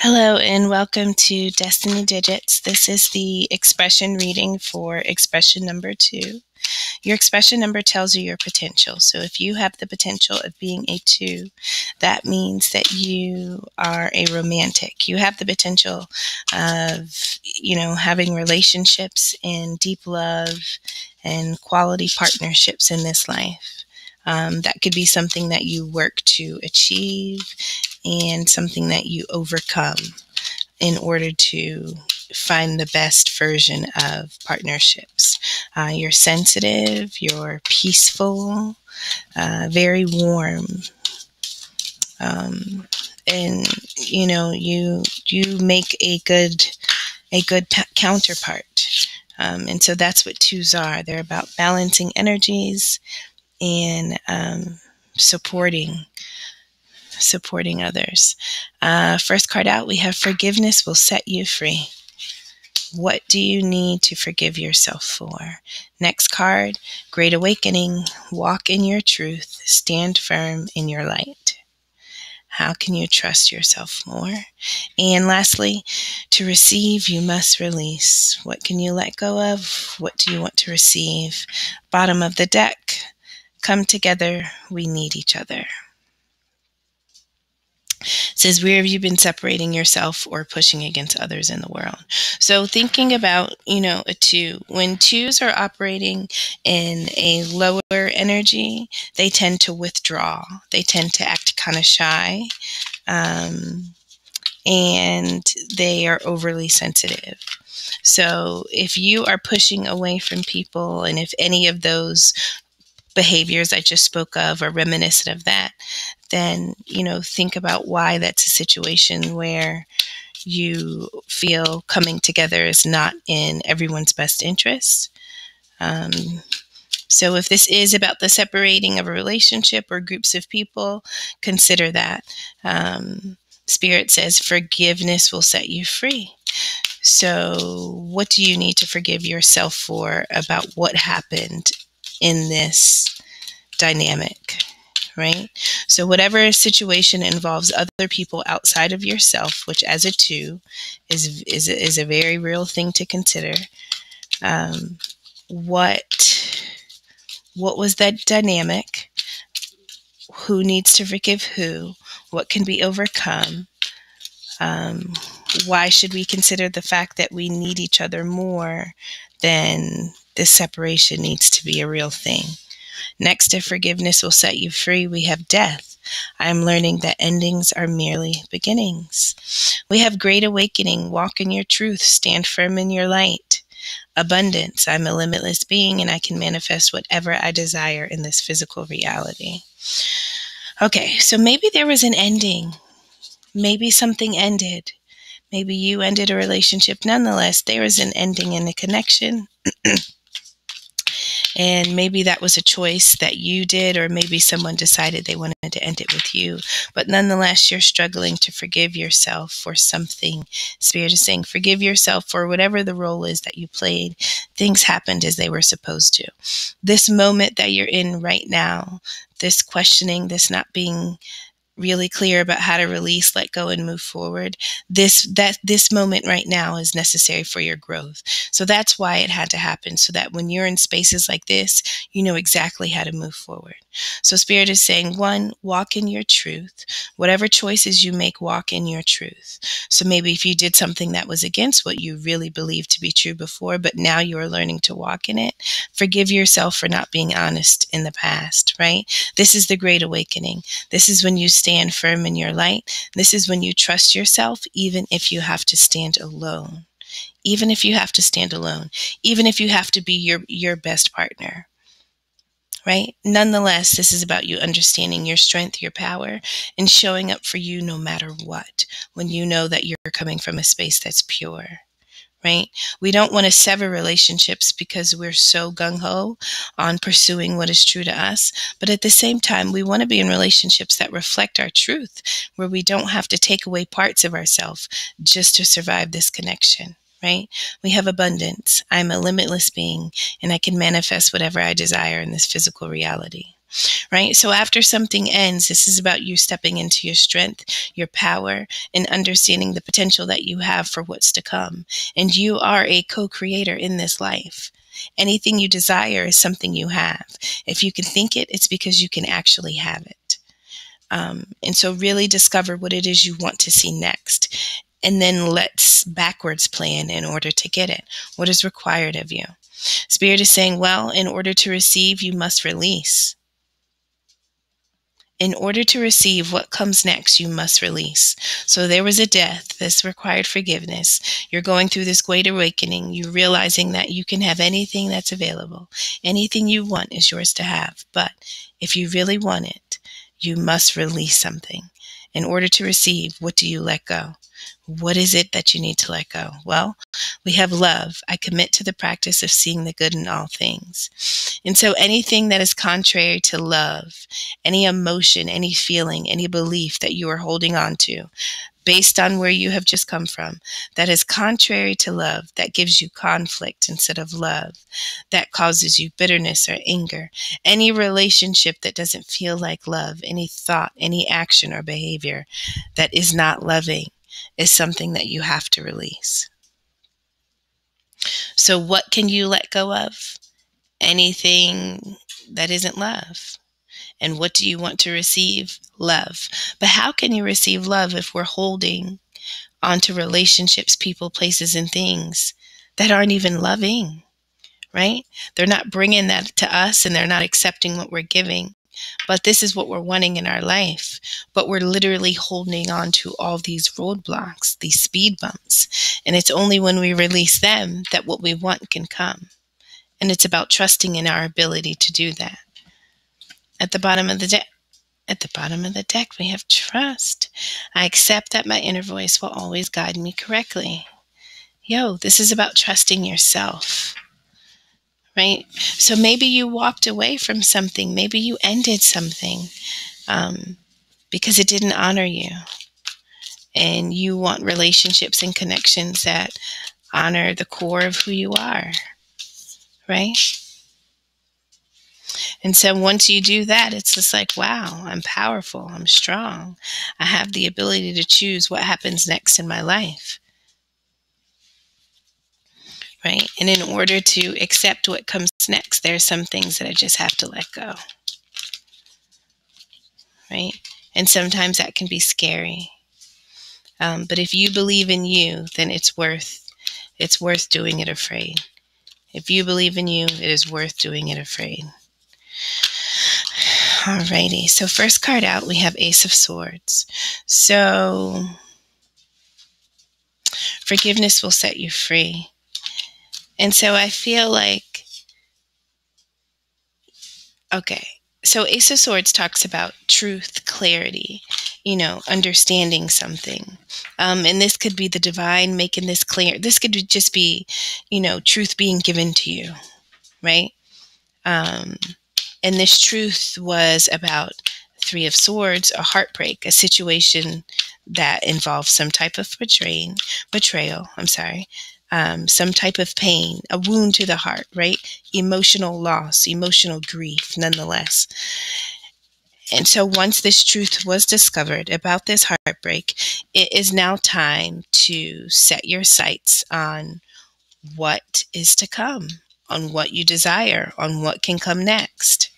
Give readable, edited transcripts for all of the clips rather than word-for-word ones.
Hello and welcome to Destiny Digits. This is the expression reading for expression number 2. Your expression number tells you your potential. So if you have the potential of being a 2, that means that you are a romantic. You have the potential of, having relationships and deep love and quality partnerships in this life. That could be something that you work to achieve and something that you overcome in order to find the best version of partnerships. You're sensitive, you're peaceful, very warm, and you make a good counterpart. And so that's what 2s are. They're about balancing energies and supporting others. First card out, we have forgiveness will set you free. What do you need to forgive yourself for? Next card, great awakening, walk in your truth, stand firm in your light. How can you trust yourself more? And lastly, to receive, you must release. What can you let go of? What do you want to receive? Bottom of the deck, come together, we need each other. It says, where have you been separating yourself or pushing against others in the world? So thinking about, a 2, when 2s are operating in a lower energy, they tend to withdraw. They tend to act kind of shy, and they are overly sensitive. So if you are pushing away from people, and if any of those behaviors I just spoke of are reminiscent of that, then, think about why that's a situation where you feel coming together is not in everyone's best interest. So if this is about the separating of a relationship or groups of people, consider that. Spirit says forgiveness will set you free. So what do you need to forgive yourself for about what happened in this dynamic, right? So whatever situation involves other people outside of yourself, which as a 2 is a very real thing to consider. What was that dynamic? Who needs to forgive who? What can be overcome? Why should we consider the fact that we need each other more than this separation needs to be a real thing? Next to forgiveness will set you free, we have death. I am learning that endings are merely beginnings. We have great awakening, walk in your truth, stand firm in your light. Abundance, I'm a limitless being and I can manifest whatever I desire in this physical reality. Okay, so maybe there was an ending. Maybe something ended. Maybe you ended a relationship. Nonetheless, there was an ending in a connection. And maybe that was a choice that you did, or maybe someone decided they wanted to end it with you. But nonetheless, you're struggling to forgive yourself for something. Spirit is saying, forgive yourself for whatever the role is that you played. Things happened as they were supposed to. This moment that you're in right now, this questioning, this not being really clear about how to release, let go, and move forward. This moment right now is necessary for your growth. So that's why it had to happen, so that when you're in spaces like this, you know exactly how to move forward. So Spirit is saying, 1, walk in your truth. Whatever choices you make, walk in your truth. So maybe if you did something that was against what you really believed to be true before, but now you are learning to walk in it, forgive yourself for not being honest in the past, right? This is the great awakening. This is when you stand firm in your light. This is when you trust yourself, even if you have to stand alone. Even if you have to stand alone. Even if you have to be your best partner. Right? Nonetheless, this is about you understanding your strength, your power, and showing up for you no matter what, when you know that you're coming from a space that's pure. Right? We don't want to sever relationships because we're so gung-ho on pursuing what is true to us. But at the same time, we want to be in relationships that reflect our truth, where we don't have to take away parts of ourselves just to survive this connection. Right? We have abundance. I'm a limitless being, and I can manifest whatever I desire in this physical reality. right? So after something ends, this is about you stepping into your strength, your power, and understanding the potential that you have for what's to come. And you are a co-creator in this life. Anything you desire is something you have. If you can think it, it's because you can actually have it. And so really discover what it is you want to see next. And then let's backwards plan in order to get it. What is required of you? Spirit is saying, well, in order to receive, you must release. In order to receive what comes next, you must release. So there was a death. This required forgiveness. You're going through this great awakening. You're realizing that you can have anything that's available. Anything you want is yours to have. But if you really want it, you must release something. In order to receive, what do you let go? What is it that you need to let go? Well, we have love. I commit to the practice of seeing the good in all things. And so anything that is contrary to love, any emotion, any feeling, any belief that you are holding on to, based on where you have just come from, that is contrary to love, that gives you conflict instead of love, that causes you bitterness or anger, any relationship that doesn't feel like love, any thought, any action or behavior that is not loving, is something that you have to release. So what can you let go of? Anything that isn't love. And what do you want to receive? Love. But how can you receive love if we're holding onto relationships, people, places, and things that aren't even loving, right? They're not bringing that to us and they're not accepting what we're giving. But this is what we're wanting in our life. But we're literally holding on to all these roadblocks, these speed bumps. And it's only when we release them that what we want can come. And it's about trusting in our ability to do that. At the bottom of the deck, we have trust. I accept that my inner voice will always guide me correctly. This is about trusting yourself, right? So maybe you walked away from something. Maybe you ended something because it didn't honor you. And you want relationships and connections that honor the core of who you are, right? And so once you do that, it's just like, wow, I'm powerful, I'm strong. I have the ability to choose what happens next in my life, right? And in order to accept what comes next, there are some things that I just have to let go, right? And sometimes that can be scary. But if you believe in you, then it's worth doing it afraid. If you believe in you, it is worth doing it afraid. Alrighty, so first card out, we have Ace of Swords. So forgiveness will set you free. And so I feel like, okay, so Ace of Swords talks about truth, clarity, understanding something. And this could be the divine making this clear. This could just be, truth being given to you, right? And this truth was about Three of Swords, a heartbreak, a situation that involves some type of betrayal, some type of pain, a wound to the heart, right? Emotional loss, emotional grief, nonetheless. And so once this truth was discovered about this heartbreak, it is now time to set your sights on what is to come, on what you desire, on what can come next.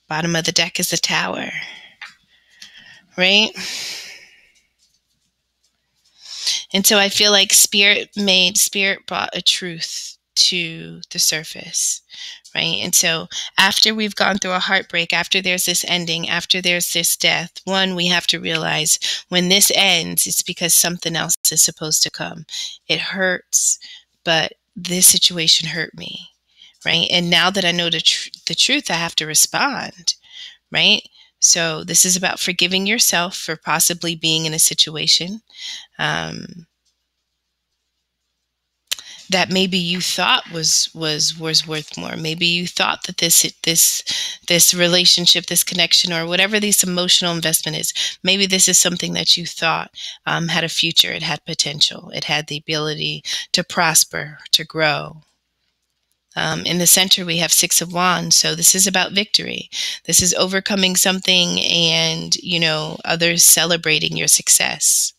Bottom of the deck is the Tower, right? And so I feel like Spirit brought a truth to the surface, right? And so after we've gone through a heartbreak, after there's this ending, after there's this death, one, we have to realize when this ends, it's because something else is supposed to come. It hurts, but this situation hurt me. Right? And now that I know the truth, I have to respond, right? So this is about forgiving yourself for possibly being in a situation that maybe you thought was worth more. Maybe you thought that this relationship, this connection, or whatever this emotional investment is, maybe this is something that you thought had a future, it had potential, it had the ability to prosper, to grow. In the center, we have Six of Wands. So this is about victory. This is overcoming something and, others celebrating your success.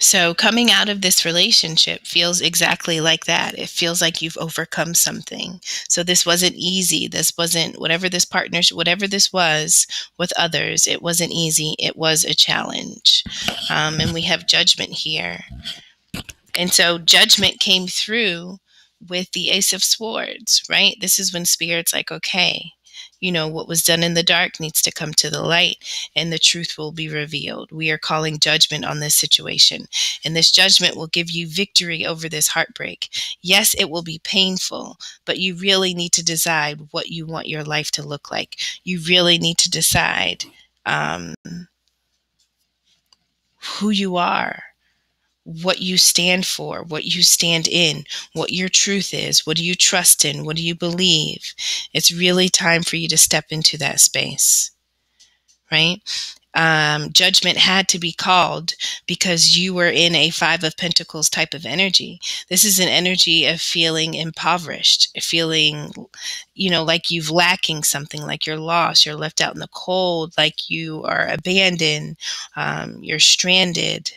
So coming out of this relationship feels exactly like that. It feels like you've overcome something. So this wasn't easy. This wasn't whatever this partnership, whatever this was with others. It wasn't easy. It was a challenge. And we have Judgment here. And so Judgment came through with the Ace of Swords, right? This is when Spirit's like, okay, what was done in the dark needs to come to the light and the truth will be revealed. We are calling judgment on this situation. And this judgment will give you victory over this heartbreak. Yes, it will be painful, but you really need to decide what you want your life to look like. You really need to decide who you are, what you stand for, what you stand in, what your truth is, what do you trust in, what do you believe. It's really time for you to step into that space, right? Judgment had to be called because you were in a Five of Pentacles type of energy. This is an energy of feeling impoverished, feeling, like you've lacking something, like you're lost, you're left out in the cold, like you are abandoned, you're stranded,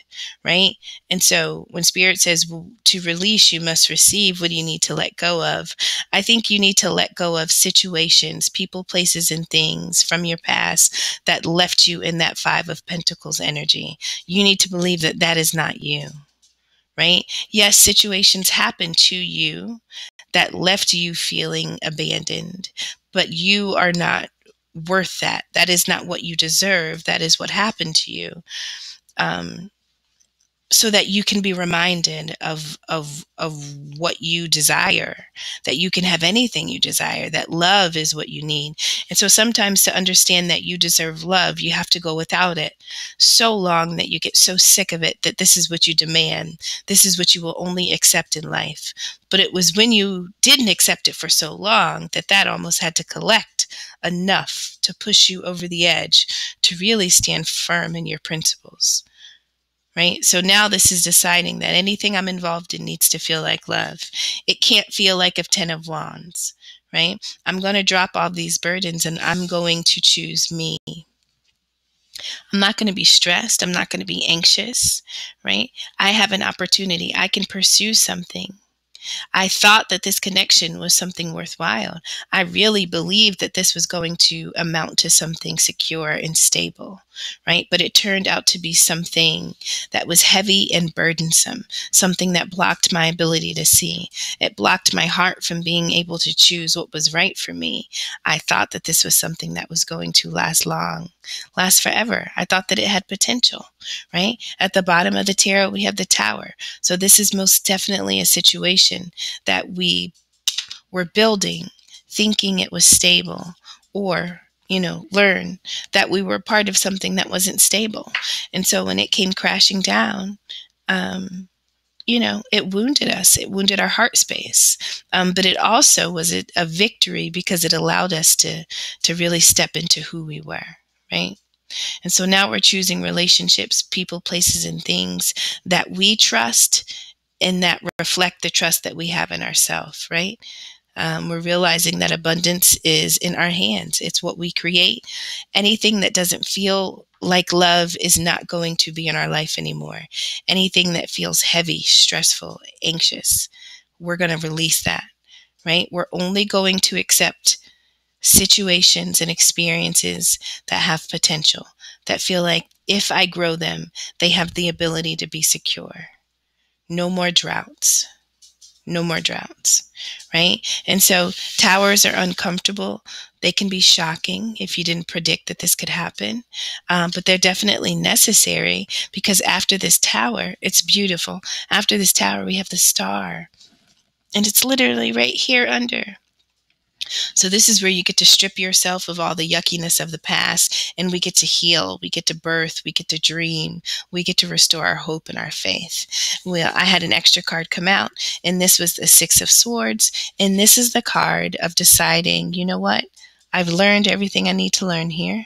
right? And so when Spirit says to release, you must receive, what do you need to let go of? I think you need to let go of situations, people, places, and things from your past that left you in that Five of Pentacles energy. You need to believe that that is not you, right? Yes, situations happen to you that left you feeling abandoned, but you are not worth that. That is not what you deserve. That is what happened to you. So that you can be reminded of what you desire, that you can have anything you desire, that love is what you need. And so sometimes to understand that you deserve love, you have to go without it so long that you get so sick of it that this is what you demand. This is what you will only accept in life. But it was when you didn't accept it for so long that almost had to collect enough to push you over the edge to really stand firm in your principles. Right? So now this is deciding that anything I'm involved in needs to feel like love. It can't feel like a 10 of Wands, right? I'm going to drop all these burdens and I'm going to choose me. I'm not going to be stressed. I'm not going to be anxious, right? I have an opportunity. I can pursue something. I thought that this connection was something worthwhile. I really believed that this was going to amount to something secure and stable, right? But it turned out to be something that was heavy and burdensome, something that blocked my ability to see. It blocked my heart from being able to choose what was right for me. I thought that this was something that was going to last long, last forever. I thought that it had potential, right? At the bottom of the tarot, we have the Tower. So this is most definitely a situation that we were building, thinking it was stable, or, learn that we were part of something that wasn't stable. And so when it came crashing down, it wounded us. It wounded our heart space. But it also was a victory because it allowed us to really step into who we were, right? And so now we're choosing relationships, people, places, and things that we trust and that reflect the trust that we have in ourselves, right? We're realizing that abundance is in our hands. It's what we create. Anything that doesn't feel like love is not going to be in our life anymore. Anything that feels heavy, stressful, anxious, we're going to release that, right? We're only going to accept situations and experiences that have potential, that feel like if I grow them, they have the ability to be secure. No more droughts. No more droughts, right? And so towers are uncomfortable. They can be shocking if you didn't predict that this could happen, but they're definitely necessary because after this tower, it's beautiful. After this tower, we have the star, and it's literally right here under. So this is where you get to strip yourself of all the yuckiness of the past, and we get to heal, we get to birth, we get to dream, we get to restore our hope and our faith. Well, I had an extra card come out, and this was the Six of Swords, and this is the card of deciding, you know what? I've learned everything I need to learn here.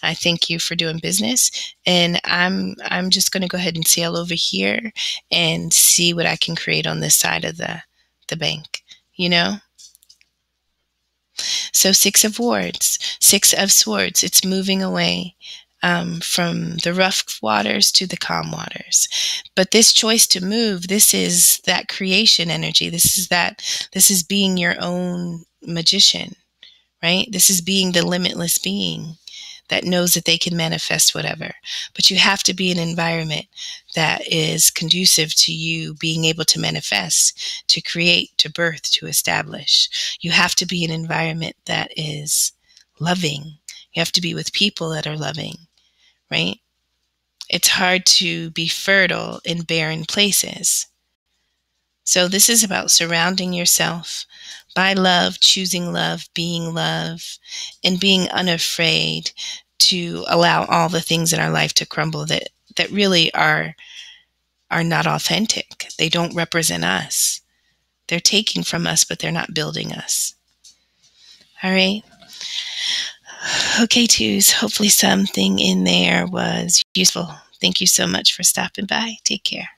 I thank you for doing business, and I'm just going to go ahead and sail over here and see what I can create on this side of the bank, you know? So Six of Swords, Six of Swords, it's moving away from the rough waters to the calm waters. But this choice to move, this is that creation energy. This is being your own magician, right? This is being the limitless being that knows that they can manifest whatever. But you have to be in an environment that is conducive to you being able to manifest, to create, to birth, to establish. You have to be in an environment that is loving. You have to be with people that are loving, right? It's hard to be fertile in barren places. So this is about surrounding yourself by love, choosing love, and being unafraid to allow all the things in our life to crumble that really are not authentic. They don't represent us. They're taking from us, but they're not building us. All right. Okay, twos. Hopefully something in there was useful. Thank you so much for stopping by. Take care.